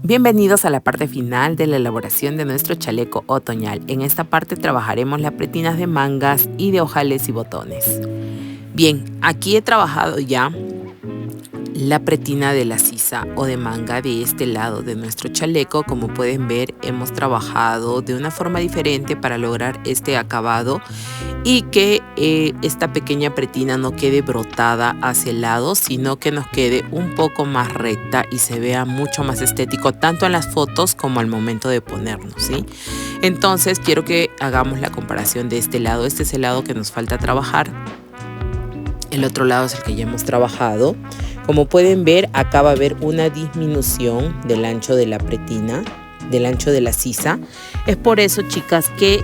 Bienvenidos a la parte final de la elaboración de nuestro chaleco otoñal. En esta parte trabajaremos las pretinas de mangas y de ojales y botones. Bien, aquí he trabajado ya la pretina de la sisa o de manga de este lado de nuestro chaleco. Como pueden ver, hemos trabajado de una forma diferente para lograr este acabado y que esta pequeña pretina no quede brotada hacia el lado, sino que nos quede un poco más recta y se vea mucho más estético, tanto en las fotos como al momento de ponernos, ¿sí? Entonces quiero que hagamos la comparación de este lado. Este es el lado que nos falta trabajar. El otro lado es el que ya hemos trabajado. Como pueden ver, acá va a haber una disminución del ancho de la pretina, del ancho de la sisa. Es por eso, chicas, que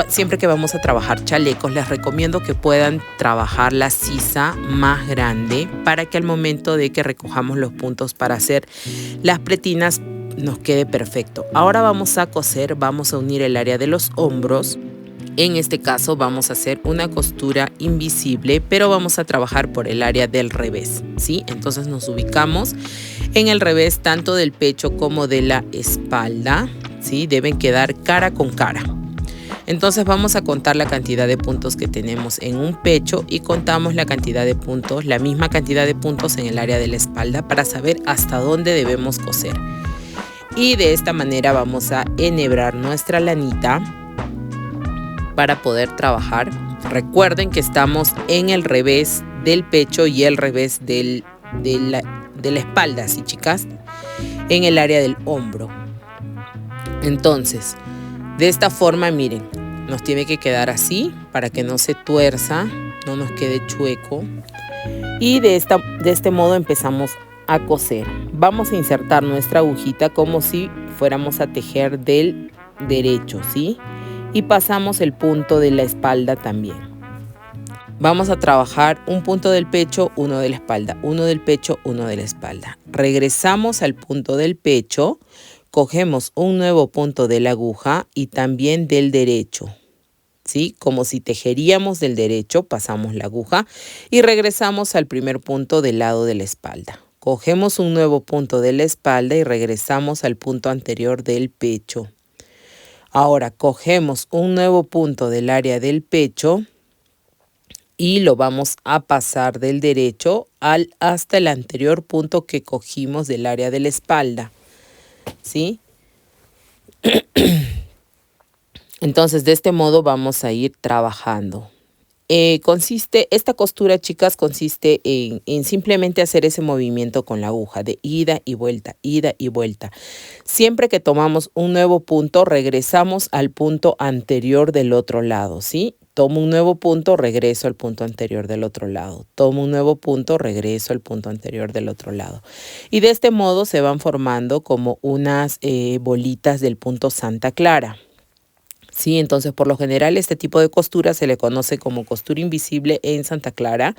siempre que vamos a trabajar chalecos, les recomiendo que puedan trabajar la sisa más grande para que al momento de que recojamos los puntos para hacer las pretinas nos quede perfecto. Ahora vamos a coser, vamos a unir el área de los hombros. En este caso vamos a hacer una costura invisible, pero vamos a trabajar por el área del revés, ¿sí? Entonces nos ubicamos en el revés tanto del pecho como de la espalda, ¿sí? Deben quedar cara con cara. Entonces vamos a contar la cantidad de puntos que tenemos en un pecho y contamos la cantidad de puntos, la misma cantidad de puntos en el área de la espalda para saber hasta dónde debemos coser. Y de esta manera vamos a enhebrar nuestra lanita para poder trabajar. Recuerden que estamos en el revés del pecho y el revés de la espalda, ¿sí, chicas? En el área del hombro. Entonces, de esta forma, miren, nos tiene que quedar así para que no se tuerza, no nos quede chueco. Y de este modo empezamos a coser. Vamos a insertar nuestra agujita como si fuéramos a tejer del derecho, ¿sí? Y pasamos el punto de la espalda también. Vamos a trabajar un punto del pecho, uno de la espalda, uno del pecho, uno de la espalda. Regresamos al punto del pecho, cogemos un nuevo punto de la aguja y también del derecho, ¿sí? Como si tejeríamos del derecho, pasamos la aguja y regresamos al primer punto del lado de la espalda. Cogemos un nuevo punto de la espalda y regresamos al punto anterior del pecho. Ahora cogemos un nuevo punto del área del pecho y lo vamos a pasar del derecho hasta el anterior punto que cogimos del área de la espalda, ¿sí? Entonces de este modo vamos a ir trabajando. Esta costura, chicas, consiste en simplemente hacer ese movimiento con la aguja de ida y vuelta, ida y vuelta. Siempre que tomamos un nuevo punto, regresamos al punto anterior del otro lado, ¿sí? Tomo un nuevo punto, regreso al punto anterior del otro lado. Tomo un nuevo punto, regreso al punto anterior del otro lado. Y de este modo se van formando como unas bolitas del punto Santa Clara. Sí, entonces por lo general este tipo de costura se le conoce como costura invisible en Santa Clara.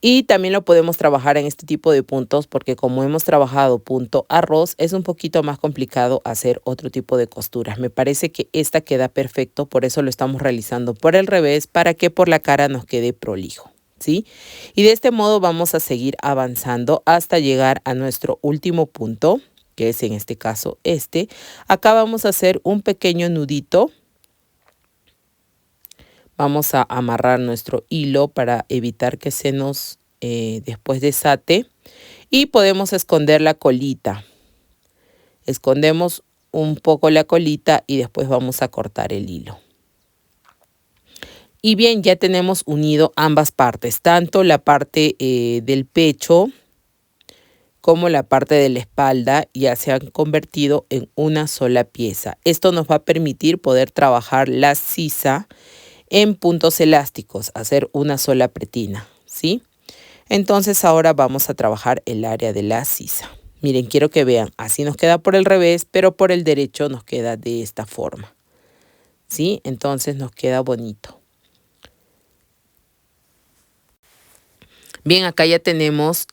Y también lo podemos trabajar en este tipo de puntos porque como hemos trabajado punto arroz, es un poquito más complicado hacer otro tipo de costuras. Me parece que esta queda perfecto, por eso lo estamos realizando por el revés para que por la cara nos quede prolijo, ¿sí? Y de este modo vamos a seguir avanzando hasta llegar a nuestro último punto, que es en este caso este. Acá vamos a hacer un pequeño nudito. Vamos a amarrar nuestro hilo para evitar que se nos después desate. Y podemos esconder la colita. Escondemos un poco la colita y después vamos a cortar el hilo. Y bien, ya tenemos unido ambas partes, tanto la parte del pecho como la parte de la espalda ya se han convertido en una sola pieza. Esto nos va a permitir poder trabajar la sisa en puntos elásticos, hacer una sola pretina, ¿sí? Entonces ahora vamos a trabajar el área de la sisa. Miren, quiero que vean, así nos queda por el revés, pero por el derecho nos queda de esta forma, ¿sí? Entonces nos queda bonito. Bien, acá ya tenemos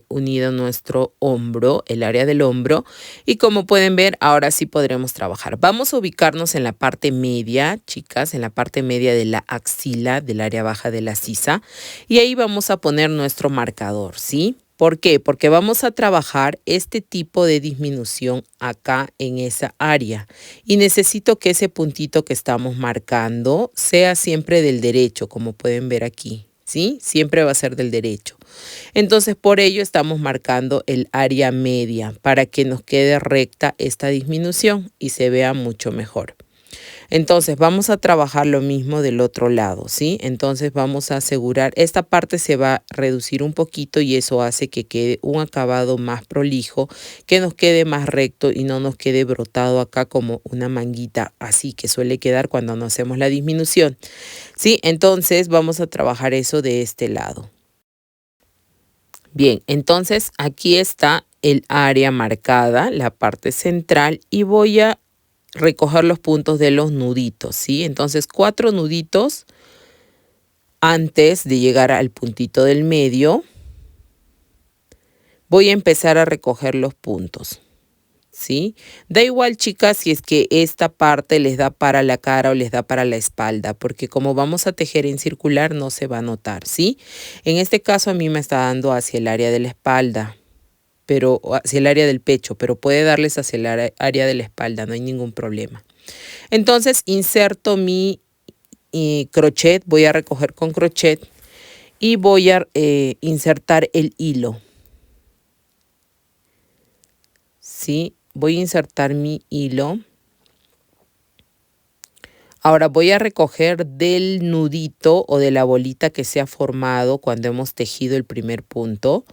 unido nuestro hombro, el área del hombro. Y como pueden ver, ahora sí podremos trabajar. Vamos a ubicarnos en la parte media, chicas, en la parte media de la axila, del área baja de la sisa. Y ahí vamos a poner nuestro marcador, ¿sí? ¿Por qué? Porque vamos a trabajar este tipo de disminución acá en esa área. Y necesito que ese puntito que estamos marcando sea siempre del derecho, como pueden ver aquí, ¿sí? Siempre va a ser del derecho. Entonces, por ello estamos marcando el área media para que nos quede recta esta disminución y se vea mucho mejor. Entonces vamos a trabajar lo mismo del otro lado, ¿sí? Entonces vamos a asegurar, esta parte se va a reducir un poquito y eso hace que quede un acabado más prolijo, que nos quede más recto y no nos quede brotado acá como una manguita así que suele quedar cuando no hacemos la disminución, ¿sí? Entonces vamos a trabajar eso de este lado. Bien, entonces aquí está el área marcada, la parte central, y voy a recoger los puntos de los nuditos, ¿sí? Entonces 4 nuditos antes de llegar al puntito del medio. Voy a empezar a recoger los puntos, ¿sí? Da igual, chicas, si es que esta parte les da para la cara o les da para la espalda, porque como vamos a tejer en circular no se va a notar, ¿sí? En este caso a mí me está dando hacia el área de la espalda, pero hacia el área del pecho, pero puede darles hacia el área de la espalda, no hay ningún problema. Entonces inserto mi crochet, voy a recoger con crochet y voy a insertar el hilo. ¿Sí? Voy a insertar mi hilo. Ahora voy a recoger del nudito o de la bolita que se ha formado cuando hemos tejido el primer punto.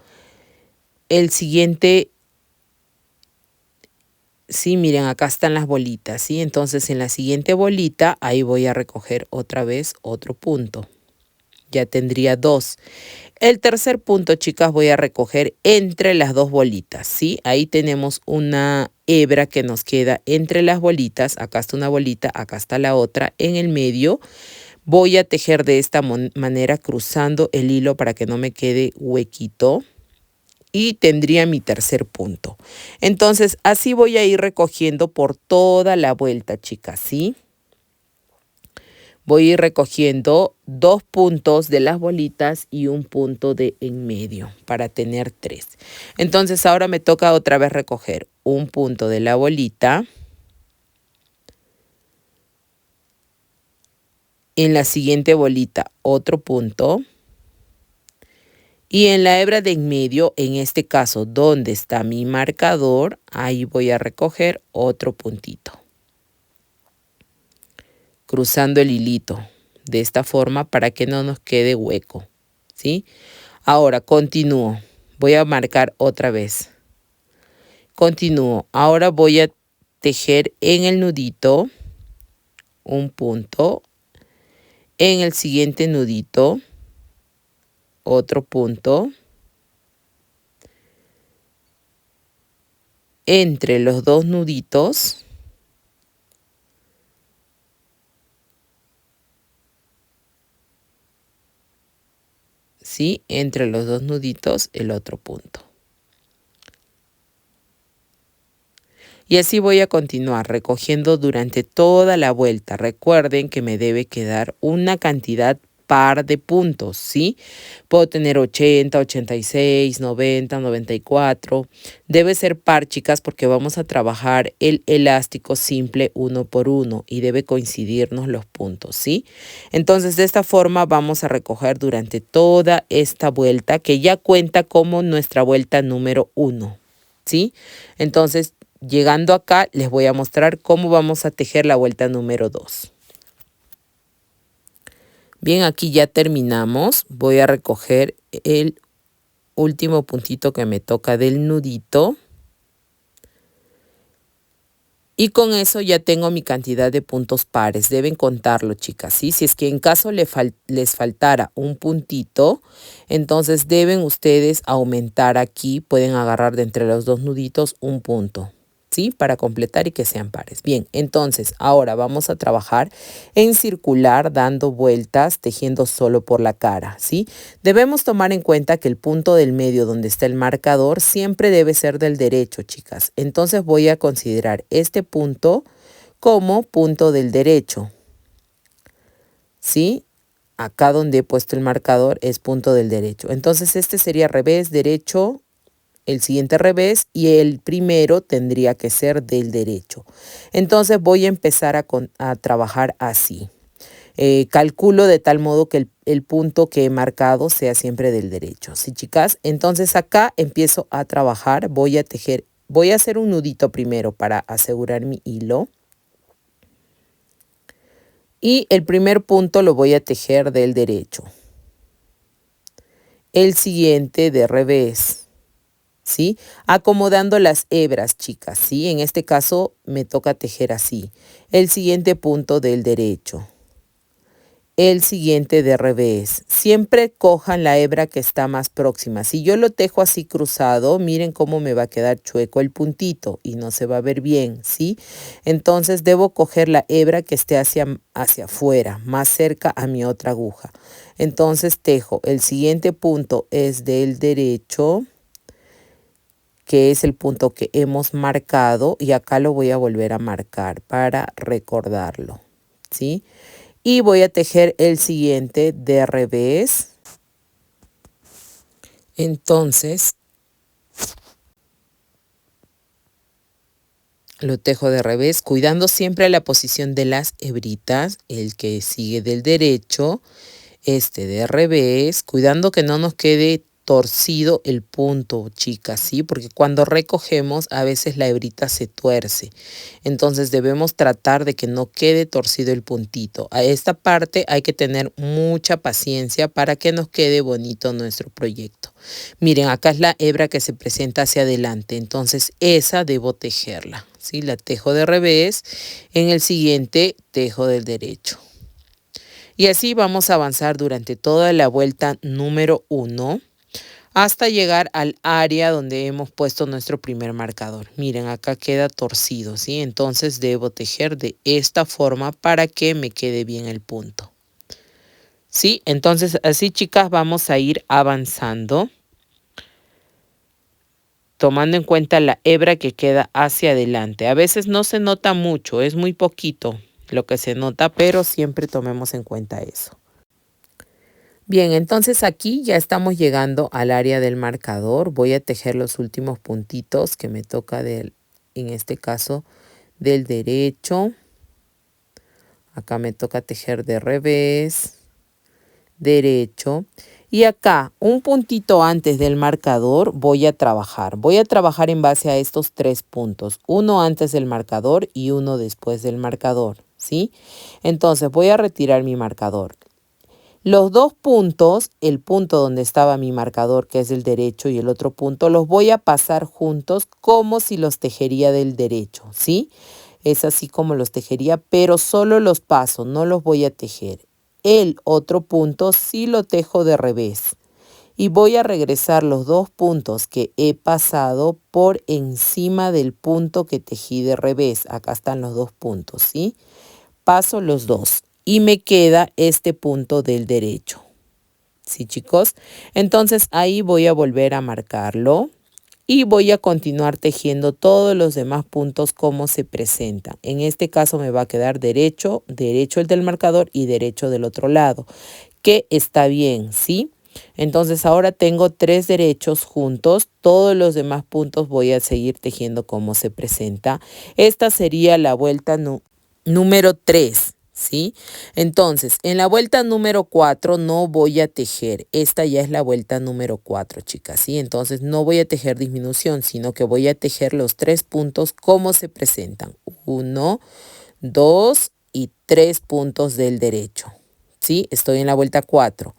El siguiente, sí, miren, acá están las bolitas, ¿sí? Entonces en la siguiente bolita, ahí voy a recoger otra vez otro punto. Ya tendría 2. El tercer punto, chicas, voy a recoger entre las 2 bolitas, ¿sí? Ahí tenemos una hebra que nos queda entre las bolitas. Acá está una bolita, acá está la otra. En el medio voy a tejer de esta manera, cruzando el hilo para que no me quede huequito. Y tendría mi tercer punto. Entonces, así voy a ir recogiendo por toda la vuelta, chicas, ¿sí? Voy a ir recogiendo 2 puntos de las bolitas y un punto de en medio para tener 3. Entonces ahora me toca otra vez recoger un punto de la bolita. En la siguiente bolita otro punto. Y en la hebra de en medio, en este caso donde está mi marcador, ahí voy a recoger otro puntito. Cruzando el hilito de esta forma para que no nos quede hueco, ¿sí? Ahora continúo, voy a marcar otra vez. Continúo, ahora voy a tejer en el nudito un punto, en el siguiente nudito otro punto, entre los 2 nuditos. ¿Sí? Entre los 2 nuditos el otro punto. Y así voy a continuar recogiendo durante toda la vuelta. Recuerden que me debe quedar una cantidad par de puntos, ¿sí? Puedo tener 80, 86, 90, 94. Debe ser par, chicas, porque vamos a trabajar el elástico simple 1 por 1 y debe coincidirnos los puntos, ¿sí? Entonces, de esta forma vamos a recoger durante toda esta vuelta que ya cuenta como nuestra vuelta número 1, ¿sí? Entonces, llegando acá, les voy a mostrar cómo vamos a tejer la vuelta número 2. Bien, aquí ya terminamos. Voy a recoger el último puntito que me toca del nudito. Y con eso ya tengo mi cantidad de puntos pares. Deben contarlo, chicas, ¿sí? Si es que en caso les faltara un puntito, entonces deben ustedes aumentar aquí. Pueden agarrar de entre los 2 nuditos un punto, ¿sí? Para completar y que sean pares. Bien, entonces ahora vamos a trabajar en circular, dando vueltas, tejiendo solo por la cara, ¿sí? Debemos tomar en cuenta que el punto del medio donde está el marcador siempre debe ser del derecho, chicas. Entonces voy a considerar este punto como punto del derecho, ¿sí? acá donde he puesto el marcador es punto del derecho. Entonces este sería revés, derecho, el siguiente revés y el primero tendría que ser del derecho. Entonces voy a empezar a trabajar así. Calculo de tal modo que el punto que he marcado sea siempre del derecho. ¿Sí, chicas? Entonces acá empiezo a trabajar, voy a tejer, voy a hacer un nudito primero para asegurar mi hilo. Y el primer punto lo voy a tejer del derecho. El siguiente de revés, ¿sí? Acomodando las hebras, chicas, ¿sí? En este caso me toca tejer así. El siguiente punto del derecho. El siguiente de revés. Siempre cojan la hebra que está más próxima. Si yo lo tejo así cruzado, miren cómo me va a quedar chueco el puntito y no se va a ver bien, ¿sí? Entonces debo coger la hebra que esté hacia afuera, más cerca a mi otra aguja. Entonces tejo. El siguiente punto es del derecho, que es el punto que hemos marcado, y acá lo voy a volver a marcar para recordarlo, ¿sí? Y voy a tejer el siguiente de revés. Entonces lo tejo de revés, cuidando siempre la posición de las hebritas, el que sigue del derecho, este de revés, cuidando que no nos quede torcido el punto, chicas, ¿sí? Porque cuando recogemos a veces la hebrita se tuerce. Entonces debemos tratar de que no quede torcido el puntito. A esta parte hay que tener mucha paciencia para que nos quede bonito nuestro proyecto. Miren, acá es la hebra que se presenta hacia adelante, entonces esa debo tejerla, ¿sí? La tejo de revés, en el siguiente tejo del derecho. Y así vamos a avanzar durante toda la vuelta número 1 hasta llegar al área donde hemos puesto nuestro primer marcador. Miren, acá queda torcido, ¿sí? Entonces debo tejer de esta forma para que me quede bien el punto. ¿Sí? Entonces así, chicas, vamos a ir avanzando, tomando en cuenta la hebra que queda hacia adelante. A veces no se nota mucho, es muy poquito lo que se nota, pero siempre tomemos en cuenta eso. Bien, entonces aquí ya estamos llegando al área del marcador. Voy a tejer los últimos puntitos que me toca en este caso, del derecho. Acá me toca tejer de revés, derecho. Y acá, un puntito antes del marcador, voy a trabajar. Voy a trabajar en base a estos 3 puntos. Uno antes del marcador y uno después del marcador, ¿sí? Entonces voy a retirar mi marcador. Los 2 puntos, el punto donde estaba mi marcador, que es el derecho, y el otro punto, los voy a pasar juntos como si los tejería del derecho, ¿sí? Es así como los tejería, pero solo los paso, no los voy a tejer. El otro punto sí lo tejo de revés. Y voy a regresar los 2 puntos que he pasado por encima del punto que tejí de revés. Acá están los 2 puntos, ¿sí? Paso los 2. Y me queda este punto del derecho. ¿Sí, chicos? Entonces ahí voy a volver a marcarlo y voy a continuar tejiendo todos los demás puntos como se presentan. En este caso me va a quedar derecho, derecho el del marcador y derecho del otro lado, que está bien, ¿sí? Entonces ahora tengo 3 derechos juntos, todos los demás puntos voy a seguir tejiendo como se presenta. Esta sería la vuelta número 3, ¿sí? Entonces, en la vuelta número 4 no voy a tejer. Esta ya es la vuelta número 4, chicas, ¿sí? Entonces, no voy a tejer disminución, sino que voy a tejer los 3 puntos como se presentan. 1, 2 y 3 puntos del derecho, ¿sí? Estoy en la vuelta 4.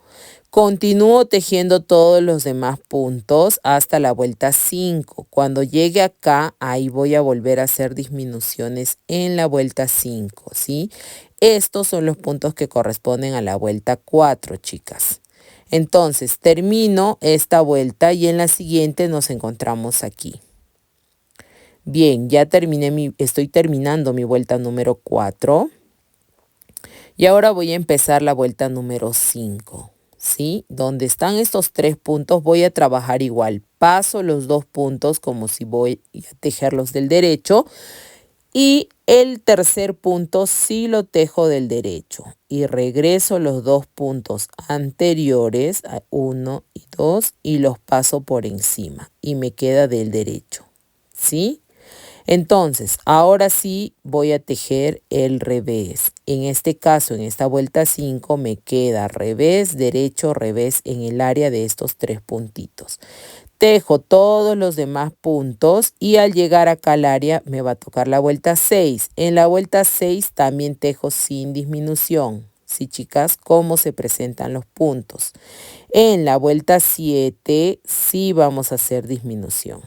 Continúo tejiendo todos los demás puntos hasta la vuelta 5. Cuando llegue acá, ahí voy a volver a hacer disminuciones en la vuelta 5, ¿sí? Estos son los puntos que corresponden a la vuelta 4, chicas. Entonces, termino esta vuelta y en la siguiente nos encontramos aquí. Bien, ya estoy terminando mi vuelta número 4. Y ahora voy a empezar la vuelta número 5. ¿Sí? Donde están estos 3 puntos voy a trabajar igual. Paso los 2 puntos como si voy a tejerlos del derecho Y el tercer punto sí lo tejo del derecho y regreso los dos puntos anteriores, 1 y 2, y los paso por encima y me queda del derecho, ¿sí? Entonces, ahora sí voy a tejer el revés. En este caso, en esta vuelta 5, me queda revés, derecho, revés en el área de estos 3 puntitos. Tejo todos los demás puntos y al llegar acá al área me va a tocar la vuelta 6. En la vuelta 6 también tejo sin disminución. Sí, chicas, cómo se presentan los puntos. En la vuelta 7 sí vamos a hacer disminución.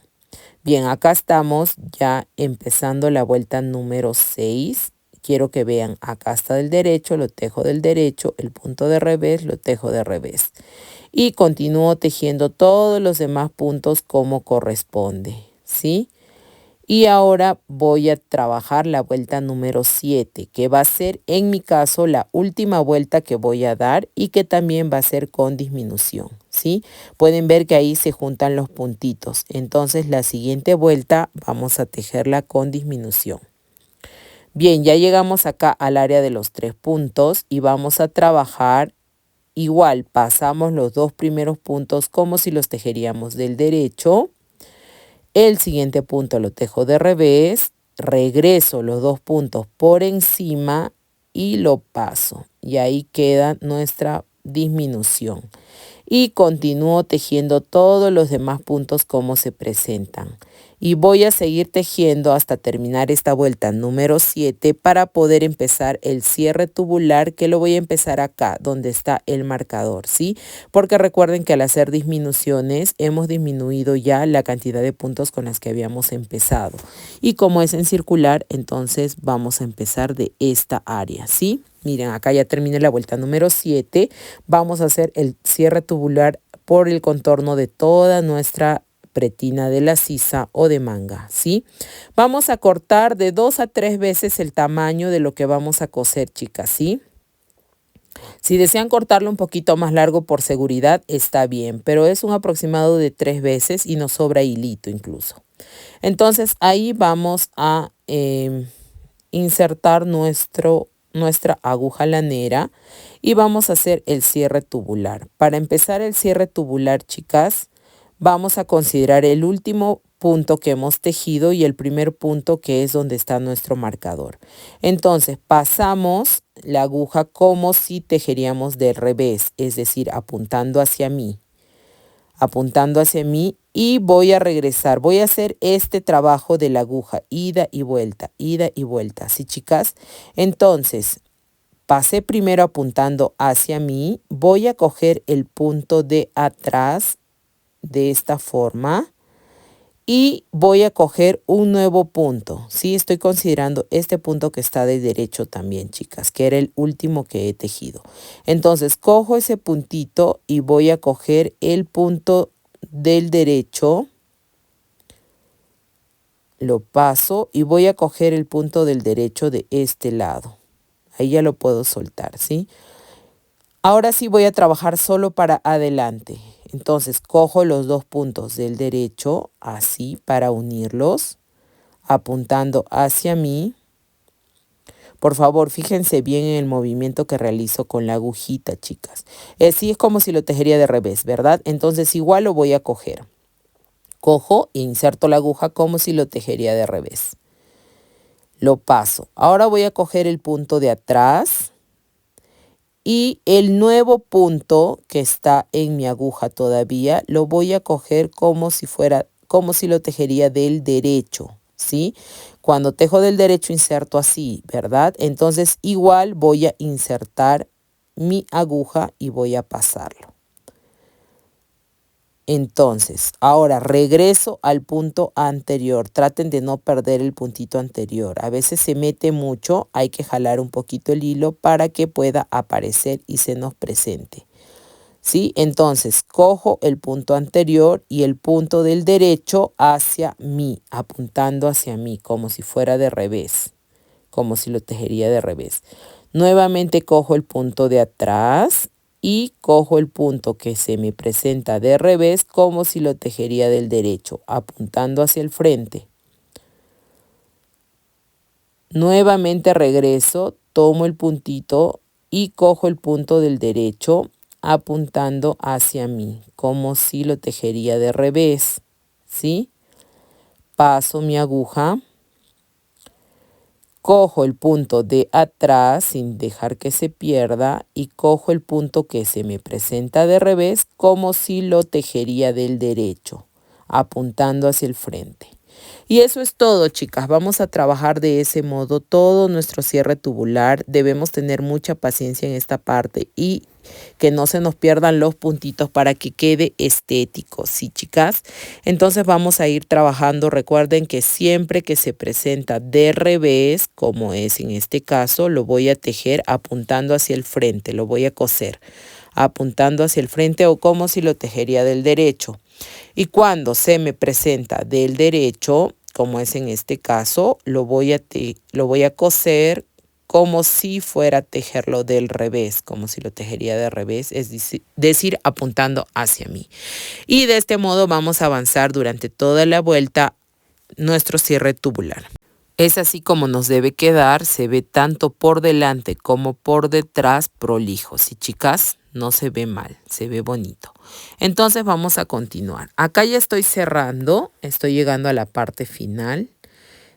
Bien, acá estamos ya empezando la vuelta número 6. Quiero que vean, acá está del derecho, lo tejo del derecho, el punto de revés lo tejo de revés. Y continúo tejiendo todos los demás puntos como corresponde, ¿sí? Y ahora voy a trabajar la vuelta número 7, que va a ser en mi caso la última vuelta que voy a dar y que también va a ser con disminución, ¿sí? Pueden ver que ahí se juntan los puntitos. Entonces la siguiente vuelta vamos a tejerla con disminución. Bien, ya llegamos acá al área de los 3 puntos y vamos a trabajar igual. Pasamos los 2 primeros puntos como si los tejeríamos del derecho. El siguiente punto lo tejo de revés, regreso los 2 puntos por encima y lo paso. Y ahí queda nuestra disminución. Y continúo tejiendo todos los demás puntos como se presentan. Y voy a seguir tejiendo hasta terminar esta vuelta número 7 para poder empezar el cierre tubular, que lo voy a empezar acá donde está el marcador, ¿sí? Porque recuerden que al hacer disminuciones hemos disminuido ya la cantidad de puntos con las que habíamos empezado. Y como es en circular, entonces vamos a empezar de esta área, ¿sí? Miren, acá ya terminé la vuelta número 7. Vamos a hacer el cierre tubular por el contorno de toda nuestra pretina de la sisa o de manga, ¿sí? Vamos a cortar de 2 a 3 veces el tamaño de lo que vamos a coser, chicas, ¿sí? Si desean cortarlo un poquito más largo por seguridad, está bien, pero es un aproximado de 3 veces y nos sobra hilito incluso. Entonces ahí vamos a insertar nuestra aguja lanera y vamos a hacer el cierre tubular. Para empezar el cierre tubular, chicas, vamos a considerar el último punto que hemos tejido y el primer punto, que es donde está nuestro marcador. Entonces pasamos la aguja como si tejeríamos del revés, es decir, apuntando hacia mí. Y voy a regresar. Voy a hacer este trabajo de la aguja, ida y vuelta, ¿sí, chicas? Entonces, pasé primero apuntando hacia mí, voy a coger el punto de atrás de esta forma y voy a coger un nuevo punto, ¿sí? Estoy considerando este punto que está de derecho también, chicas, que era el último que he tejido. Entonces, cojo ese puntito y voy a coger el punto del derecho, lo paso y voy a coger el punto del derecho de este lado. Ahí ya lo puedo soltar, ¿sí? Ahora sí voy a trabajar solo para adelante. Entonces cojo los 2 puntos del derecho, así, para unirlos, apuntando hacia mí. Por favor, fíjense bien en el movimiento que realizo con la agujita, chicas. Sí, es como si lo tejería de revés, ¿verdad? Entonces igual lo voy a coger. Cojo e inserto la aguja como si lo tejería de revés. Lo paso. Ahora voy a coger el punto de atrás y el nuevo punto que está en mi aguja todavía lo voy a coger como si lo tejería del derecho, ¿sí? Cuando tejo del derecho inserto así, ¿verdad? Entonces igual voy a insertar mi aguja y voy a pasarlo. Entonces, ahora regreso al punto anterior. Traten de no perder el puntito anterior. A veces se mete mucho, hay que jalar un poquito el hilo para que pueda aparecer y se nos presente. ¿Sí? Entonces, cojo el punto anterior y el punto del derecho hacia mí, apuntando hacia mí, como si fuera de revés, como si lo tejería de revés. Nuevamente cojo el punto de atrás y cojo el punto que se me presenta de revés como si lo tejería del derecho, apuntando hacia el frente. Nuevamente regreso, tomo el puntito y cojo el punto del derecho apuntando hacia mí, como si lo tejería de revés, ¿sí? Paso mi aguja, cojo el punto de atrás sin dejar que se pierda y cojo el punto que se me presenta de revés como si lo tejería del derecho, apuntando hacia el frente. Y eso es todo, chicas. Vamos a trabajar de ese modo todo nuestro cierre tubular. Debemos tener mucha paciencia en esta parte y que no se nos pierdan los puntitos para que quede estético, ¿sí, chicas? Entonces vamos a ir trabajando. Recuerden que siempre que se presenta de revés, como es en este caso, lo voy a tejer apuntando hacia el frente, lo voy a coser apuntando hacia el frente o como si lo tejería del derecho. Y cuando se me presenta del derecho, como es en este caso, lo voy a coser como si fuera a tejerlo del revés, como si lo tejería de revés, es decir, apuntando hacia mí. Y de este modo vamos a avanzar durante toda la vuelta nuestro cierre tubular. Es así como nos debe quedar, se ve tanto por delante como por detrás prolijo, ¿sí, chicas? No se ve mal, se ve bonito. Entonces vamos a continuar. Acá ya estoy cerrando, estoy llegando a la parte final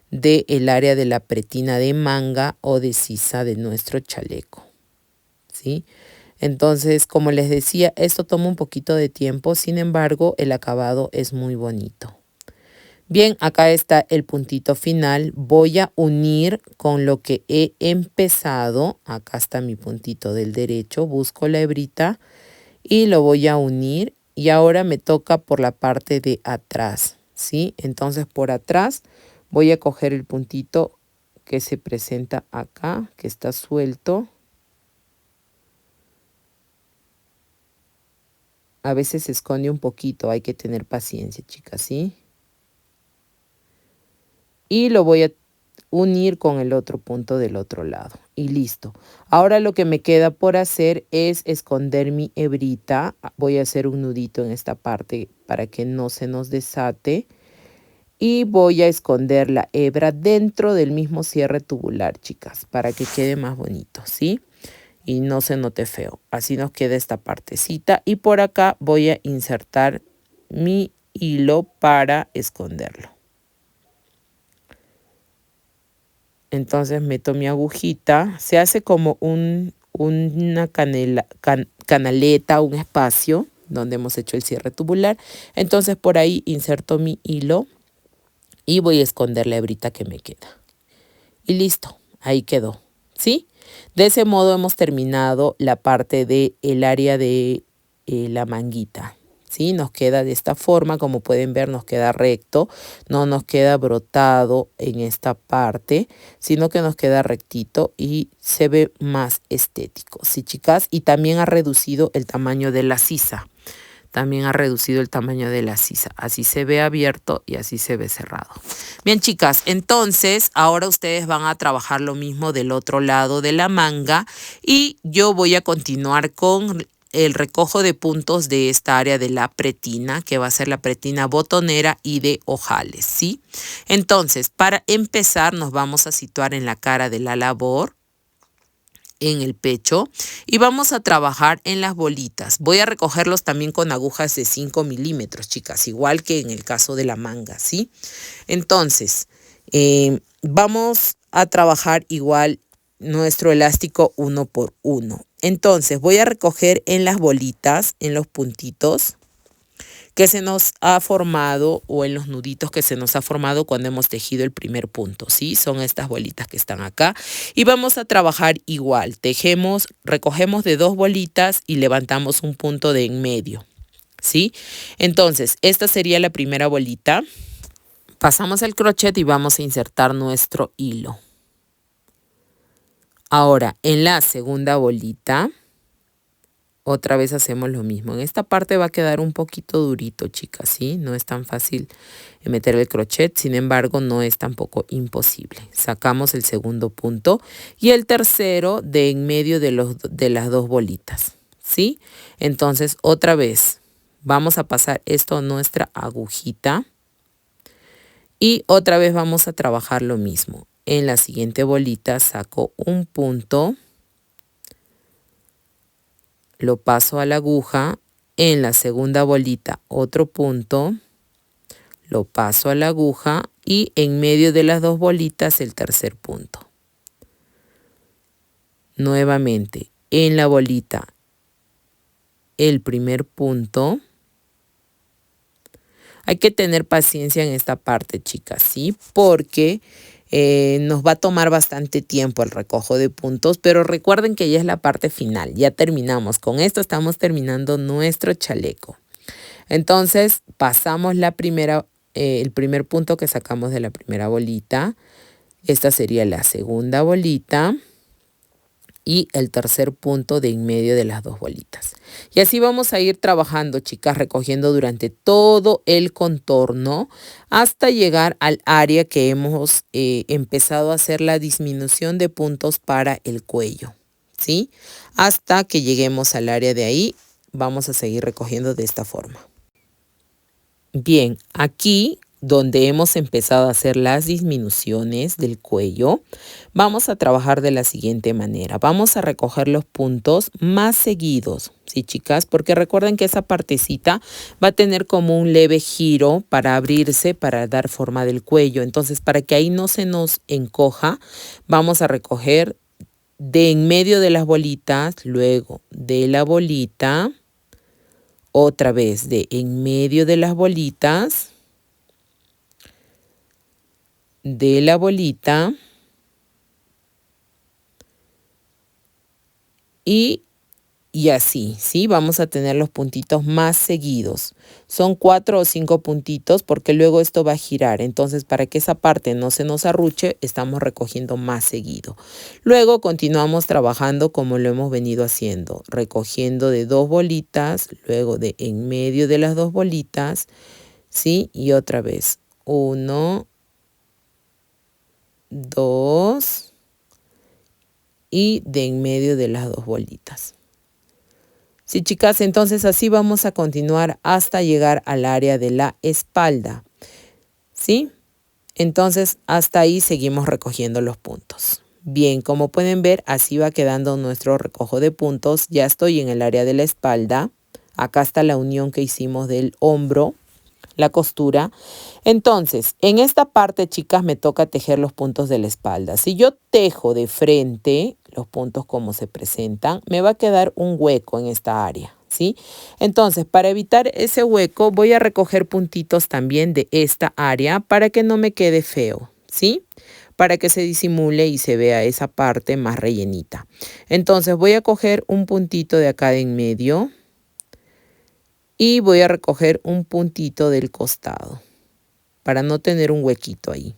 del área de la pretina de manga o de sisa de nuestro chaleco, ¿sí? Entonces, como les decía, esto toma un poquito de tiempo, sin embargo, el acabado es muy bonito. Bien, acá está el puntito final. Voy a unir con lo que he empezado. Acá está mi puntito del derecho. Busco la hebrita y lo voy a unir. Y ahora me toca por la parte de atrás, ¿sí? Entonces por atrás voy a coger el puntito que se presenta acá, que está suelto. A veces se esconde un poquito, hay que tener paciencia, chicas, ¿sí? Y lo voy a unir con el otro punto del otro lado y listo. Ahora lo que me queda por hacer es esconder mi hebrita. Voy a hacer un nudito en esta parte para que no se nos desate y voy a esconder la hebra dentro del mismo cierre tubular, chicas, para que quede más bonito, ¿sí? Y no se note feo. Así nos queda esta partecita y por acá voy a insertar mi hilo para esconderlo. Entonces meto mi agujita, se hace como una canaleta, un espacio donde hemos hecho el cierre tubular. Entonces por ahí inserto mi hilo y voy a esconder la hebrita que me queda. Y listo, ahí quedó, ¿sí? De ese modo hemos terminado la parte del área de la manguita. ¿Sí? Nos queda de esta forma, como pueden ver, nos queda recto, no nos queda brotado en esta parte, sino que nos queda rectito y se ve más estético, ¿sí, chicas? Y también ha reducido el tamaño de la sisa. También ha reducido el tamaño de la sisa. Así se ve abierto y así se ve cerrado. Bien, chicas, entonces ahora ustedes van a trabajar lo mismo del otro lado de la manga y yo voy a continuar con el recojo de puntos de esta área de la pretina, que va a ser la pretina botonera y de ojales, ¿sí? Entonces, para empezar, nos vamos a situar en la cara de la labor, en el pecho, y vamos a trabajar en las bolitas. Voy a recogerlos también con agujas de 5 milímetros, chicas, igual que en el caso de la manga, ¿sí? Entonces, vamos a trabajar igual nuestro elástico 1 por 1. Entonces voy a recoger en las bolitas, en los puntitos que se nos ha formado o en los nuditos que se nos ha formado cuando hemos tejido el primer punto, ¿sí? Son estas bolitas que están acá y vamos a trabajar igual. Tejemos, recogemos de 2 bolitas y levantamos un punto de en medio, ¿sí? Entonces, esta sería la primera bolita. Pasamos el crochet y vamos a insertar nuestro hilo. Ahora, en la segunda bolita, otra vez hacemos lo mismo. En esta parte va a quedar un poquito durito, chicas, ¿sí? No es tan fácil meter el crochet, sin embargo, no es tampoco imposible. Sacamos el segundo punto y el tercero de en medio de las 2 bolitas, ¿sí? Entonces, otra vez, vamos a pasar esto a nuestra agujita. Y otra vez vamos a trabajar lo mismo. en la siguiente bolita saco un punto, lo paso a la aguja, en la segunda bolita otro punto, lo paso a la aguja y en medio de las dos bolitas el tercer punto. Nuevamente en la bolita el primer punto. Hay que tener paciencia en esta parte, chicas, ¿sí? Porque nos va a tomar bastante tiempo el recojo de puntos, pero recuerden que ya es la parte final, ya terminamos. Con esto estamos terminando nuestro chaleco. Entonces pasamos el primer punto que sacamos de la primera bolita. Esta sería la segunda bolita. Y el tercer punto de en medio de las dos bolitas. Y así vamos a ir trabajando, chicas, recogiendo durante todo el contorno hasta llegar al área que hemos empezado a hacer la disminución de puntos para el cuello, ¿sí? Hasta que lleguemos al área de ahí, vamos a seguir recogiendo de esta forma. Bien, aquí donde hemos empezado a hacer las disminuciones del cuello, vamos a trabajar de la siguiente manera. Vamos a recoger los puntos más seguidos, ¿sí, chicas? Porque recuerden que esa partecita va a tener como un leve giro para abrirse, para dar forma del cuello. Entonces, para que ahí no se nos encoja, vamos a recoger de en medio de las bolitas, luego de la bolita, otra vez de en medio de las bolitas, de la bolita y así, ¿sí? Vamos a tener los puntitos más seguidos. Son 4 o 5 puntitos porque luego esto va a girar. Entonces, para que esa parte no se nos arruche, estamos recogiendo más seguido. Luego continuamos trabajando como lo hemos venido haciendo. Recogiendo de 2 bolitas, luego de en medio de las 2 bolitas, ¿sí? Y otra vez. 1, 2 y de en medio de las 2 bolitas. Sí, chicas, entonces así vamos a continuar hasta llegar al área de la espalda, ¿sí? Entonces hasta ahí seguimos recogiendo los puntos. Bien, como pueden ver, así va quedando nuestro recojo de puntos. Ya estoy en el área de la espalda. Acá está la unión que hicimos del hombro, la costura. Entonces, en esta parte, chicas, me toca tejer los puntos de la espalda. Si yo tejo de frente los puntos como se presentan, me va a quedar un hueco en esta área, ¿sí? Entonces, para evitar ese hueco, voy a recoger puntitos también de esta área para que no me quede feo, ¿sí? Para que se disimule y se vea esa parte más rellenita. Entonces, voy a coger un puntito de acá de en medio y voy a recoger un puntito del costado para no tener un huequito ahí.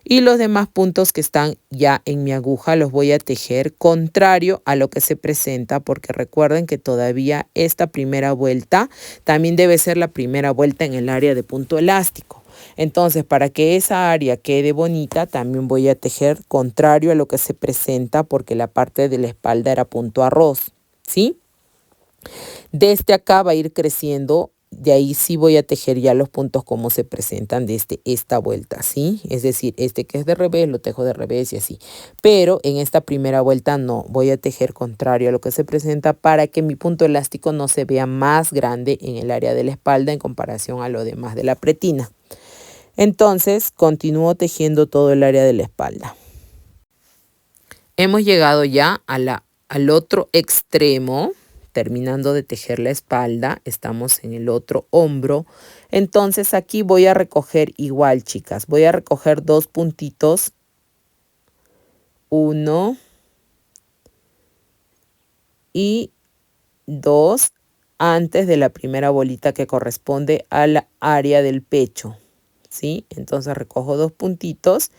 Y los demás puntos que están ya en mi aguja los voy a tejer contrario a lo que se presenta, porque recuerden que todavía esta primera vuelta también debe ser la primera vuelta en el área de punto elástico. Entonces, para que esa área quede bonita, también voy a tejer contrario a lo que se presenta, porque la parte de la espalda era punto arroz, ¿sí? Desde acá va a ir creciendo. De ahí sí voy a tejer ya los puntos como se presentan desde esta vuelta, ¿sí? Es decir, este que es de revés lo tejo de revés y así. Pero en esta primera vuelta no, voy a tejer contrario a lo que se presenta para que mi punto elástico no se vea más grande en el área de la espalda en comparación a lo demás de la pretina. Entonces, continúo tejiendo todo el área de la espalda. Hemos llegado ya al otro extremo. Terminando de tejer la espalda, estamos en el otro hombro. Entonces aquí voy a recoger igual, chicas. Voy a recoger 2 puntitos. 1 y 2 antes de la primera bolita que corresponde a la área del pecho, ¿sí? Entonces recojo 2 puntitos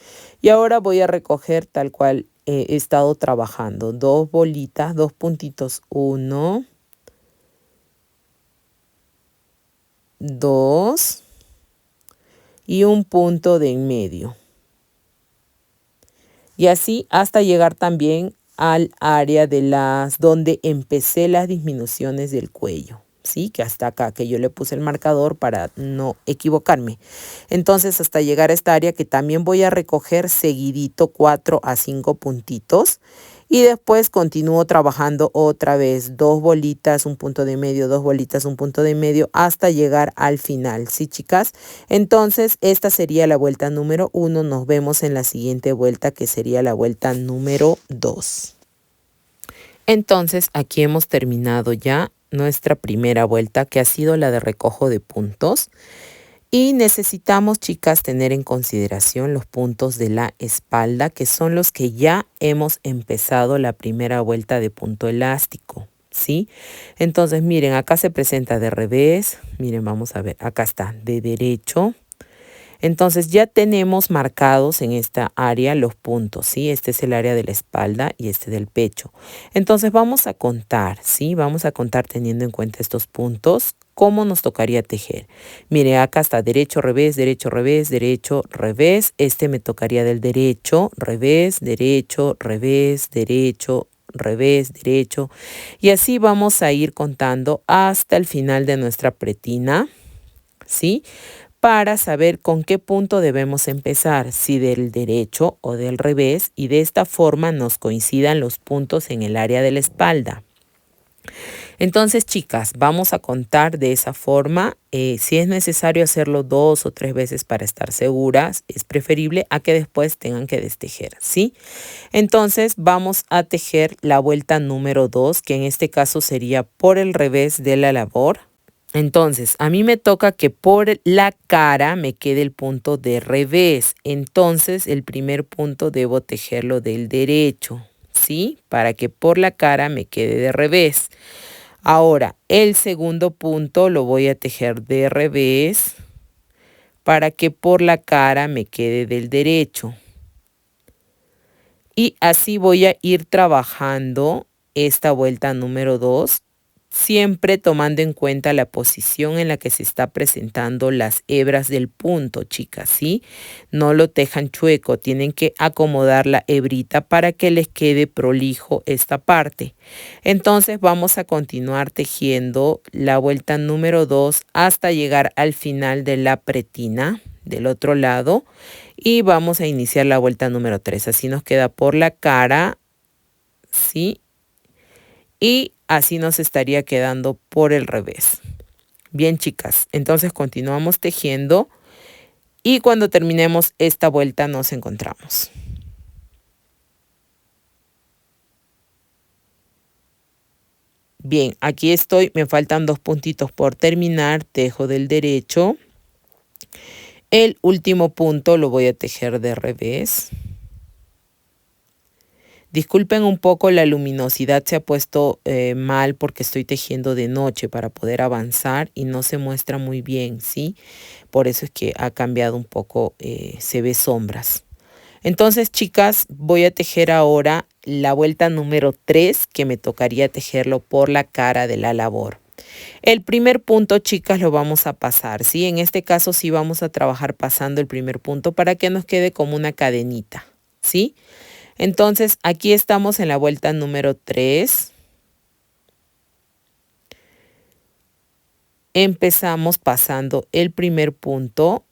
y ahora voy a recoger tal cual he estado trabajando. 2 bolitas, 2 puntitos. 1, 2 y un punto de en medio. Y así hasta llegar también al área de donde empecé las disminuciones del cuello, ¿sí? Que hasta acá, que yo le puse el marcador para no equivocarme. Entonces hasta llegar a esta área que también voy a recoger seguidito 4 a 5 puntitos. Y después continúo trabajando otra vez 2 bolitas, un punto de medio, 2 bolitas, un punto de medio hasta llegar al final, ¿sí, chicas? Entonces esta sería la vuelta número 1. Nos vemos en la siguiente vuelta, que sería la vuelta número 2. Entonces aquí hemos terminado ya nuestra primera vuelta, que ha sido la de recojo de puntos. Y necesitamos, chicas, tener en consideración los puntos de la espalda, que son los que ya hemos empezado la primera vuelta de punto elástico, ¿sí? Entonces, miren, acá se presenta de revés. Miren, vamos a ver, acá está, de derecho. Entonces ya tenemos marcados en esta área los puntos, ¿sí? Este es el área de la espalda y este del pecho. Entonces vamos a contar, ¿sí? Vamos a contar teniendo en cuenta estos puntos. ¿Cómo nos tocaría tejer? Mire, acá está derecho, revés, derecho, revés, derecho, revés. Este me tocaría del derecho, revés, derecho, revés, derecho, revés, derecho. Y así vamos a ir contando hasta el final de nuestra pretina, ¿sí? Para saber con qué punto debemos empezar, si del derecho o del revés, y de esta forma nos coincidan los puntos en el área de la espalda. Entonces, chicas, vamos a contar de esa forma. Si es necesario hacerlo 2 o 3 veces para estar seguras, es preferible a que después tengan que destejer, ¿sí? Entonces, vamos a tejer la vuelta número 2, que en este caso sería por el revés de la labor. Entonces, a mí me toca que por la cara me quede el punto de revés. Entonces, el primer punto debo tejerlo del derecho, ¿sí? Para que por la cara me quede de revés. Ahora, el segundo punto lo voy a tejer de revés para que por la cara me quede del derecho. Y así voy a ir trabajando esta vuelta número 2. Siempre tomando en cuenta la posición en la que se está presentando las hebras del punto, chicas, ¿sí? No lo tejan chueco, tienen que acomodar la hebrita para que les quede prolijo esta parte. Entonces vamos a continuar tejiendo la vuelta número 2 hasta llegar al final de la pretina del otro lado. Y vamos a iniciar la vuelta número 3. Así nos queda por la cara, ¿sí? Y así nos estaría quedando por el revés. Bien, chicas, entonces continuamos tejiendo y cuando terminemos esta vuelta nos encontramos. Bien, aquí estoy, me faltan 2 puntitos por terminar, tejo del derecho. El último punto lo voy a tejer de revés. Disculpen un poco, la luminosidad se ha puesto mal porque estoy tejiendo de noche para poder avanzar y no se muestra muy bien, ¿sí? Por eso es que ha cambiado un poco, se ve sombras. Entonces, chicas, voy a tejer ahora la vuelta número 3, que me tocaría tejerlo por la cara de la labor. El primer punto, chicas, lo vamos a pasar, ¿sí? En este caso sí vamos a trabajar pasando el primer punto para que nos quede como una cadenita, ¿sí? Entonces, aquí estamos en la vuelta número 3. Empezamos pasando el primer punto,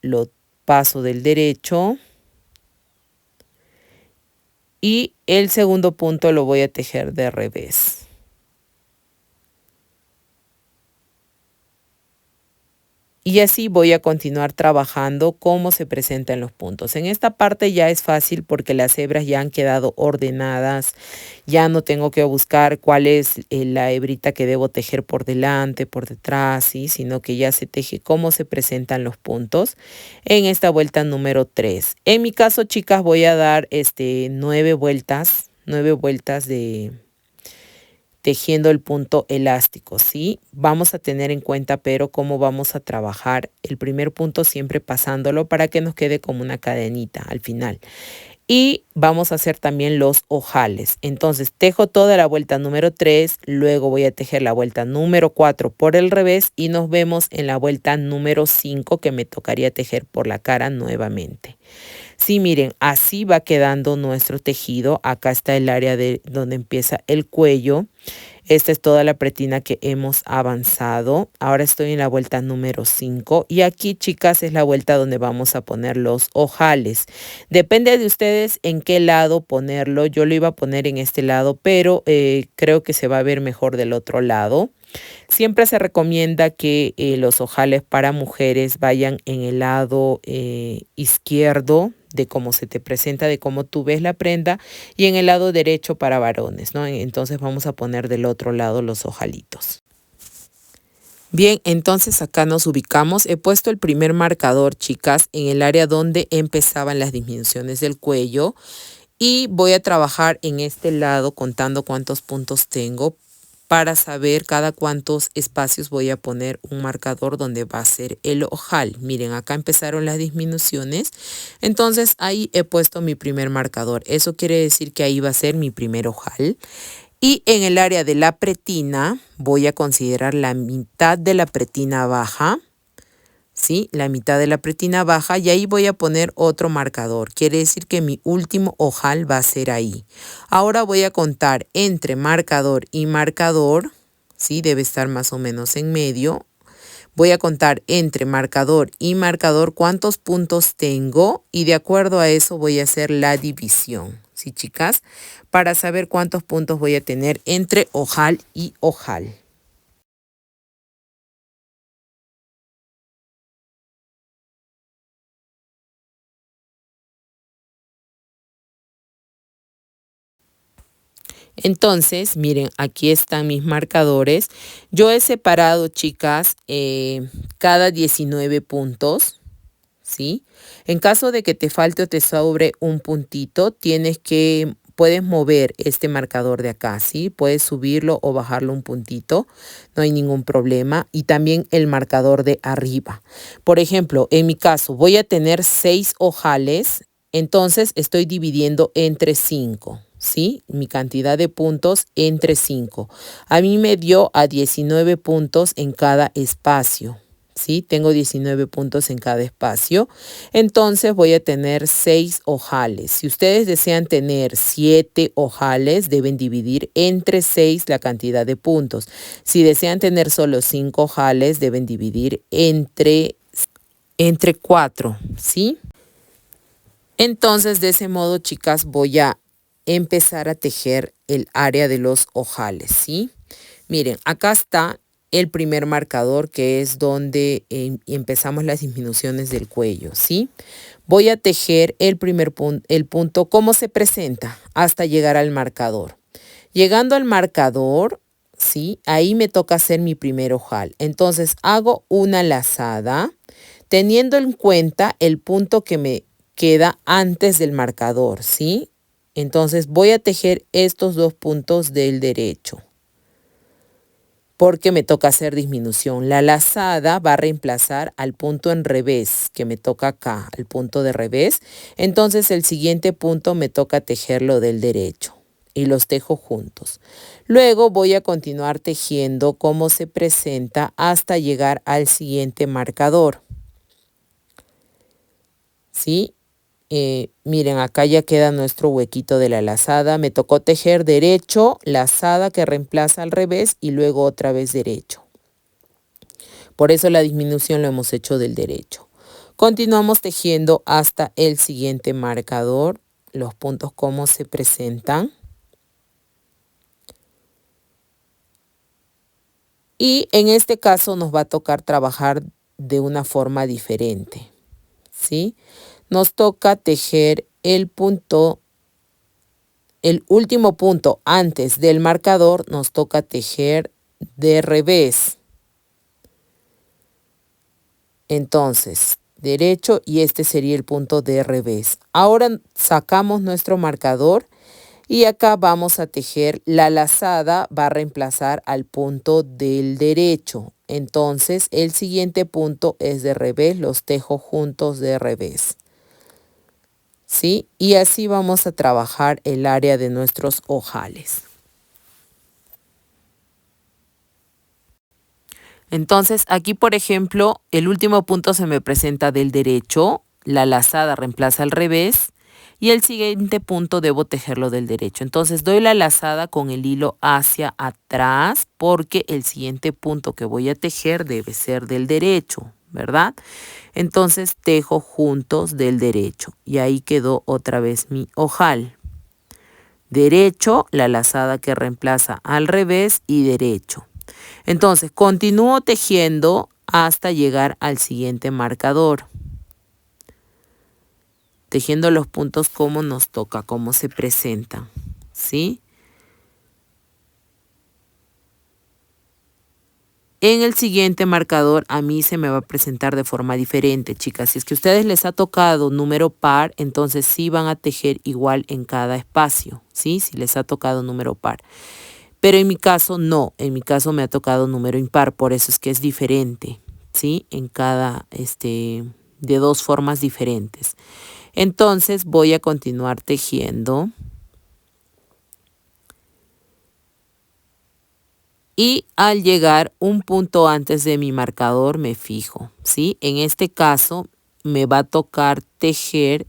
lo paso del derecho. Y el segundo punto lo voy a tejer de revés. Y así voy a continuar trabajando cómo se presentan los puntos. En esta parte ya es fácil porque las hebras ya han quedado ordenadas. Ya no tengo que buscar cuál es la hebrita que debo tejer por delante, por detrás, ¿sí? Sino que ya se teje cómo se presentan los puntos en esta vuelta número 3. En mi caso, chicas, voy a dar 9 vueltas de tejiendo el punto elástico, ¿sí? Vamos a tener en cuenta, pero cómo vamos a trabajar el primer punto siempre pasándolo para que nos quede como una cadenita al final. Y vamos a hacer también los ojales. Entonces tejo toda la vuelta número 3, luego voy a tejer la vuelta número 4 por el revés y nos vemos en la vuelta número 5 que me tocaría tejer por la cara nuevamente. Sí, miren, así va quedando nuestro tejido. Acá está el área de donde empieza el cuello. Esta es toda la pretina que hemos avanzado. Ahora estoy en la vuelta número 5 y aquí, chicas, es la vuelta donde vamos a poner los ojales. Depende de ustedes en qué lado ponerlo. Yo lo iba a poner en este lado, pero creo que se va a ver mejor del otro lado. Siempre se recomienda que los ojales para mujeres vayan en el lado izquierdo de cómo se te presenta, de cómo tú ves la prenda, y en el lado derecho para varones, ¿no? Entonces vamos a poner del otro lado los ojalitos. Bien, entonces acá nos ubicamos. He puesto el primer marcador, chicas, en el área donde empezaban las disminuciones del cuello, y voy a trabajar en este lado contando cuántos puntos tengo para saber cada cuántos espacios voy a poner un marcador donde va a ser el ojal. Miren, acá empezaron las disminuciones, entonces ahí he puesto mi primer marcador. Eso quiere decir que ahí va a ser mi primer ojal. Y en el área de la pretina voy a considerar la mitad de la pretina baja. ¿Sí? La mitad de la pretina baja, y ahí voy a poner otro marcador. Quiere decir que mi último ojal va a ser ahí. Ahora voy a contar entre marcador y marcador, ¿sí? Debe estar más o menos en medio. Voy a contar entre marcador y marcador cuántos puntos tengo, y de acuerdo a eso voy a hacer la división, ¿sí, chicas? Para saber cuántos puntos voy a tener entre ojal y ojal. Entonces, miren, aquí están mis marcadores. Yo he separado, chicas, cada 19 puntos, ¿sí? En caso de que te falte o te sobre un puntito, puedes mover este marcador de acá, ¿sí? Puedes subirlo o bajarlo un puntito, no hay ningún problema. Y también el marcador de arriba. Por ejemplo, en mi caso, voy a tener 6 ojales, entonces estoy dividiendo entre 5. ¿Sí? Mi cantidad de puntos entre 5. A mí me dio a 19 puntos en cada espacio. ¿Sí? Tengo 19 puntos en cada espacio. Entonces voy a tener 6 ojales. Si ustedes desean tener 7 ojales, deben dividir entre 6 la cantidad de puntos. Si desean tener solo 5 ojales, deben dividir entre 4. ¿Sí? Entonces, de ese modo, chicas, voy a empezar a tejer el área de los ojales, ¿sí? Miren, acá está el primer marcador, que es donde empezamos las disminuciones del cuello, ¿sí? Voy a tejer el punto como se presenta hasta llegar al marcador. Llegando al marcador, ¿sí? Ahí me toca hacer mi primer ojal. Entonces hago una lazada teniendo en cuenta el punto que me queda antes del marcador, ¿sí? Entonces voy a tejer estos 2 puntos del derecho, porque me toca hacer disminución. La lazada va a reemplazar al punto en revés que me toca acá, el punto de revés. Entonces el siguiente punto me toca tejerlo del derecho y los tejo juntos. Luego voy a continuar tejiendo como se presenta hasta llegar al siguiente marcador, ¿sí? Miren, acá ya queda nuestro huequito de la lazada. Me tocó tejer derecho, lazada que reemplaza al revés y luego otra vez derecho. Por eso la disminución lo hemos hecho del derecho. Continuamos tejiendo hasta el siguiente marcador, los puntos como se presentan. Y en este caso nos va a tocar trabajar de una forma diferente, ¿sí? Nos toca tejer el último punto antes del marcador, nos toca tejer de revés. Entonces, derecho, y este sería el punto de revés. Ahora sacamos nuestro marcador y acá vamos a tejer la lazada, va a reemplazar al punto del derecho. Entonces, el siguiente punto es de revés, los tejo juntos de revés, ¿sí? Y así vamos a trabajar el área de nuestros ojales. Entonces, aquí, por ejemplo, el último punto se me presenta del derecho, la lazada reemplaza al revés, y el siguiente punto debo tejerlo del derecho. Entonces doy la lazada con el hilo hacia atrás porque el siguiente punto que voy a tejer debe ser del derecho, ¿verdad? Entonces tejo juntos del derecho y ahí quedó otra vez mi ojal. Derecho, la lazada que reemplaza al revés y derecho. Entonces continúo tejiendo hasta llegar al siguiente marcador. Tejiendo los puntos como nos toca, como se presentan, ¿sí? En el siguiente marcador a mí se me va a presentar de forma diferente, chicas. Si es que a ustedes les ha tocado número par, entonces sí van a tejer igual en cada espacio, ¿sí? Si les ha tocado número par. Pero en mi caso no, en mi caso me ha tocado número impar, por eso es que es diferente, ¿sí? En cada, de dos formas diferentes. Entonces voy a continuar tejiendo. Y al llegar un punto antes de mi marcador me fijo, ¿sí? En este caso me va a tocar tejer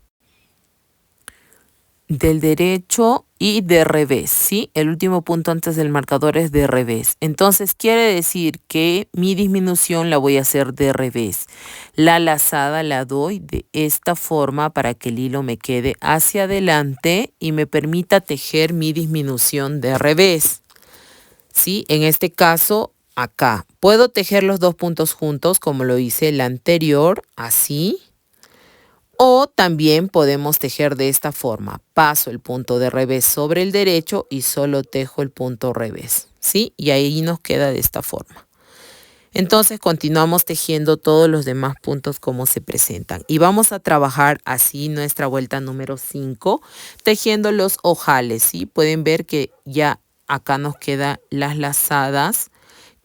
del derecho y de revés, ¿sí? El último punto antes del marcador es de revés. Entonces quiere decir que mi disminución la voy a hacer de revés. La lazada la doy de esta forma para que el hilo me quede hacia adelante y me permita tejer mi disminución de revés. ¿Sí? En este caso, acá. Puedo tejer los dos puntos juntos como lo hice el anterior, así. O también podemos tejer de esta forma. Paso el punto de revés sobre el derecho y solo tejo el punto revés, ¿sí? Y ahí nos queda de esta forma. Entonces continuamos tejiendo todos los demás puntos como se presentan. Y vamos a trabajar así nuestra vuelta número 5, tejiendo los ojales, ¿sí? Pueden ver que ya acá nos quedan las lazadas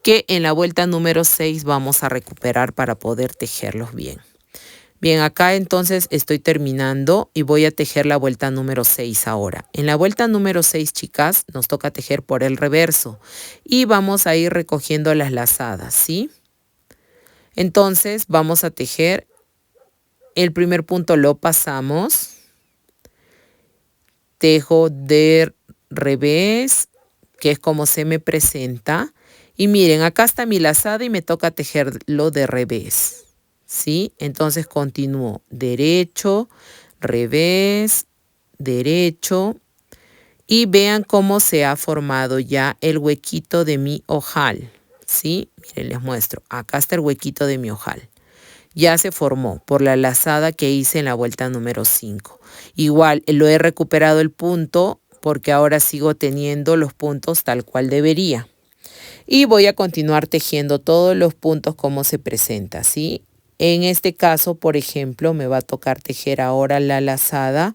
que en la vuelta número 6 vamos a recuperar para poder tejerlos bien. Bien, acá entonces estoy terminando y voy a tejer la vuelta número 6 ahora. En la vuelta número 6, chicas, nos toca tejer por el reverso y vamos a ir recogiendo las lazadas, ¿sí? Entonces vamos a tejer el primer punto, lo pasamos, tejo de revés, que es como se me presenta. Y miren, acá está mi lazada y me toca tejerlo de revés, ¿sí? Entonces continúo derecho, revés, derecho. Y vean cómo se ha formado ya el huequito de mi ojal, ¿sí? Miren, les muestro. Acá está el huequito de mi ojal. Ya se formó por la lazada que hice en la vuelta número 5. Igual lo he recuperado el punto porque ahora sigo teniendo los puntos tal cual debería. Y voy a continuar tejiendo todos los puntos como se presenta, ¿sí? En este caso, por ejemplo, me va a tocar tejer ahora la lazada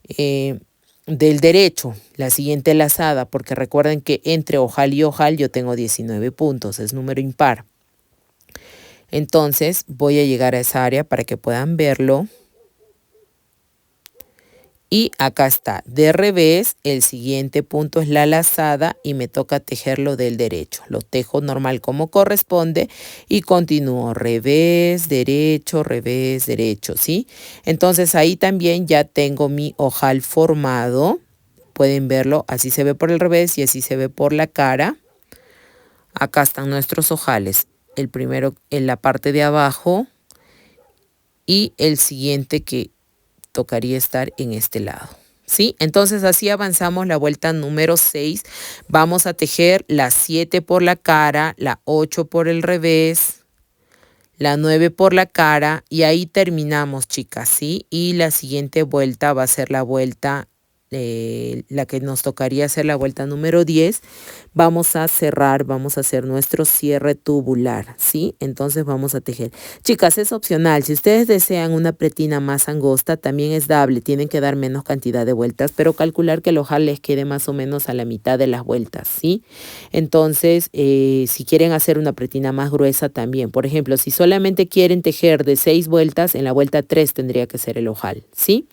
del derecho, la siguiente lazada, porque recuerden que entre ojal y ojal yo tengo 19 puntos, es número impar. Entonces voy a llegar a esa área para que puedan verlo. Y acá está, de revés, el siguiente punto es la lazada y me toca tejerlo del derecho. Lo tejo normal como corresponde y continúo revés, derecho, ¿sí? Entonces ahí también ya tengo mi ojal formado. Pueden verlo, así se ve por el revés y así se ve por la cara. Acá están nuestros ojales. El primero en la parte de abajo y el siguiente que tocaría estar en este lado, ¿sí? Entonces así avanzamos la vuelta número 6. Vamos a tejer la 7 por la cara, la 8 por el revés, la 9 por la cara y ahí terminamos, chicas, ¿sí? Y la siguiente vuelta va a ser la vuelta, la que nos tocaría hacer la vuelta número 10. Vamos a cerrar, vamos a hacer nuestro cierre tubular, ¿sí? Entonces vamos a tejer. Chicas, es opcional. Si ustedes desean una pretina más angosta, también es dable. Tienen que dar menos cantidad de vueltas, pero calcular que el ojal les quede más o menos a la mitad de las vueltas, ¿sí? Entonces, si quieren hacer una pretina más gruesa también. Por ejemplo, si solamente quieren tejer de 6 vueltas, en la vuelta 3 tendría que ser el ojal, ¿sí?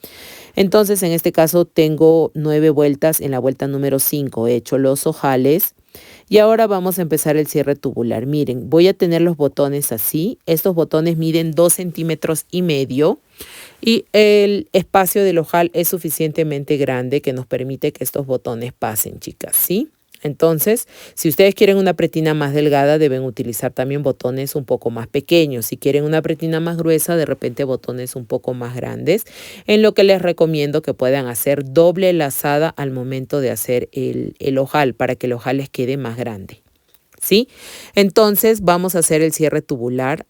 Entonces, en este caso tengo 9 vueltas en la vuelta número 5. He hecho los ojales Y ahora vamos a empezar el cierre tubular. Miren, voy a tener los botones así. Estos botones miden 2,5 centímetros y el espacio del ojal es suficientemente grande que nos permite que estos botones pasen, chicas, ¿sí? Entonces, si ustedes quieren una pretina más delgada, deben utilizar también botones un poco más pequeños. Si quieren una pretina más gruesa, de repente botones un poco más grandes. En lo que les recomiendo que puedan hacer doble lazada al momento de hacer el ojal, para que el ojal les quede más grande, ¿sí? Entonces, vamos a hacer el cierre tubular.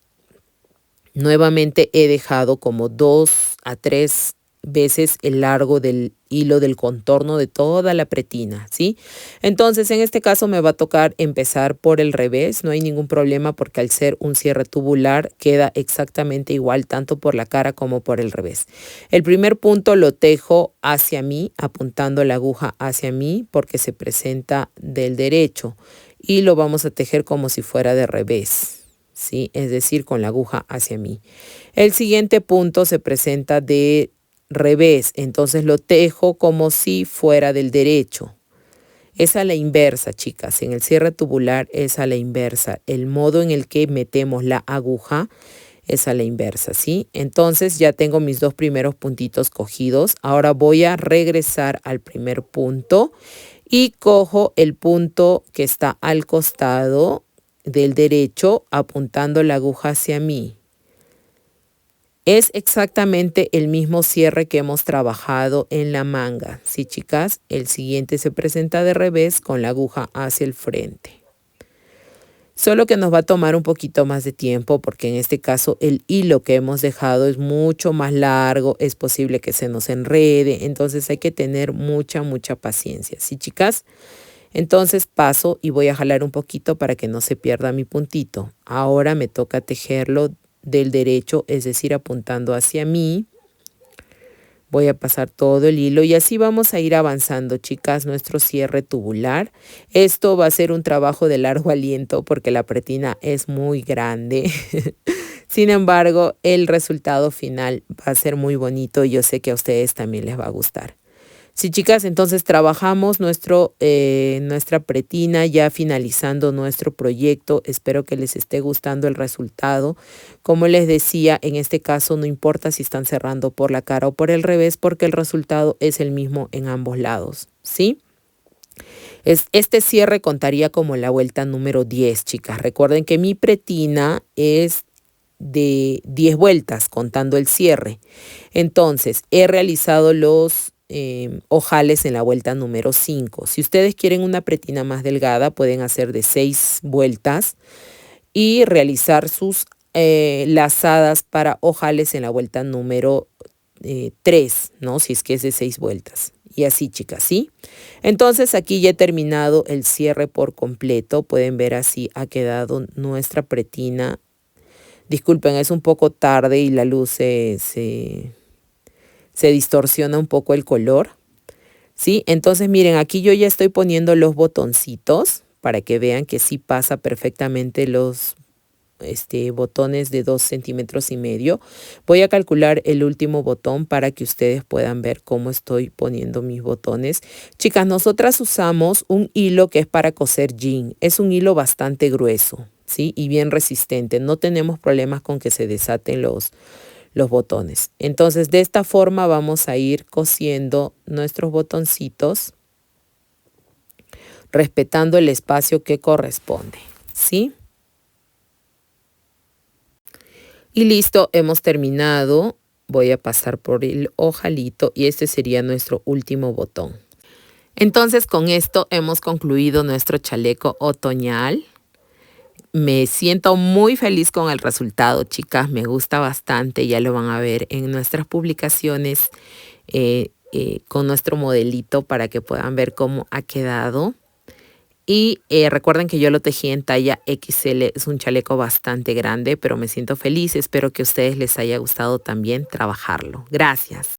Nuevamente he dejado como 2 a 3 veces el largo del hilo del contorno de toda la pretina, ¿sí? Entonces, en este caso me va a tocar empezar por el revés. No hay ningún problema porque al ser un cierre tubular queda exactamente igual tanto por la cara como por el revés. El primer punto lo tejo hacia mí, apuntando la aguja hacia mí porque se presenta del derecho y lo vamos a tejer como si fuera de revés, ¿sí? Es decir, con la aguja hacia mí. El siguiente punto se presenta de revés, entonces lo tejo como si fuera del derecho. Es a la inversa, chicas. En el cierre tubular es a la inversa. El modo en el que metemos la aguja es a la inversa, ¿sí? Entonces ya tengo mis 2 primeros puntitos cogidos. Ahora voy a regresar al primer punto y cojo el punto que está al costado del derecho apuntando la aguja hacia mí. Es exactamente el mismo cierre que hemos trabajado en la manga, ¿sí, chicas? El siguiente se presenta de revés con la aguja hacia el frente. Solo que nos va a tomar un poquito más de tiempo porque en este caso el hilo que hemos dejado es mucho más largo, es posible que se nos enrede, entonces hay que tener mucha paciencia, ¿sí, chicas? Entonces paso y voy a jalar un poquito para que no se pierda mi puntito. Ahora me toca tejerlo del derecho, es decir, apuntando hacia mí. Voy a pasar todo el hilo y así vamos a ir avanzando, chicas, nuestro cierre tubular. Esto va a ser un trabajo de largo aliento porque la pretina es muy grande. Sin embargo, el resultado final va a ser muy bonito y yo sé que a ustedes también les va a gustar. Sí, chicas, entonces trabajamos nuestra pretina ya finalizando nuestro proyecto. Espero que les esté gustando el resultado. Como les decía, en este caso no importa si están cerrando por la cara o por el revés porque el resultado es el mismo en ambos lados, ¿sí? Este cierre contaría como la vuelta número 10, chicas. Recuerden que mi pretina es de 10 vueltas contando el cierre. Entonces, he realizado los ojales en la vuelta número 5. Si ustedes quieren una pretina más delgada, pueden hacer de 6 vueltas y realizar sus lazadas para ojales en la vuelta número 3, ¿no? Si es que es de 6 vueltas. Y así, chicas, ¿sí? Entonces aquí ya he terminado el cierre por completo. Pueden ver así ha quedado nuestra pretina. Disculpen, es un poco tarde y la luz se distorsiona un poco el color, ¿sí? Entonces miren, aquí yo ya estoy poniendo los botoncitos para que vean que sí pasa perfectamente los botones de 2,5 centímetros. Voy a calcular el último botón para que ustedes puedan ver cómo estoy poniendo mis botones. Chicas, nosotras usamos un hilo que es para coser jean. Es un hilo bastante grueso, ¿sí? Y bien resistente. No tenemos problemas con que se desaten los botones. Entonces de esta forma vamos a ir cosiendo nuestros botoncitos respetando el espacio que corresponde, ¿sí? Y listo, hemos terminado. Voy a pasar por el ojalito y este sería nuestro último botón. Entonces con esto hemos concluido nuestro chaleco otoñal. Me siento muy feliz con el resultado, chicas. Me gusta bastante. Ya lo van a ver en nuestras publicaciones con nuestro modelito para que puedan ver cómo ha quedado. Y recuerden que yo lo tejí en talla XL. Es un chaleco bastante grande, pero me siento feliz. Espero que a ustedes les haya gustado también trabajarlo. Gracias.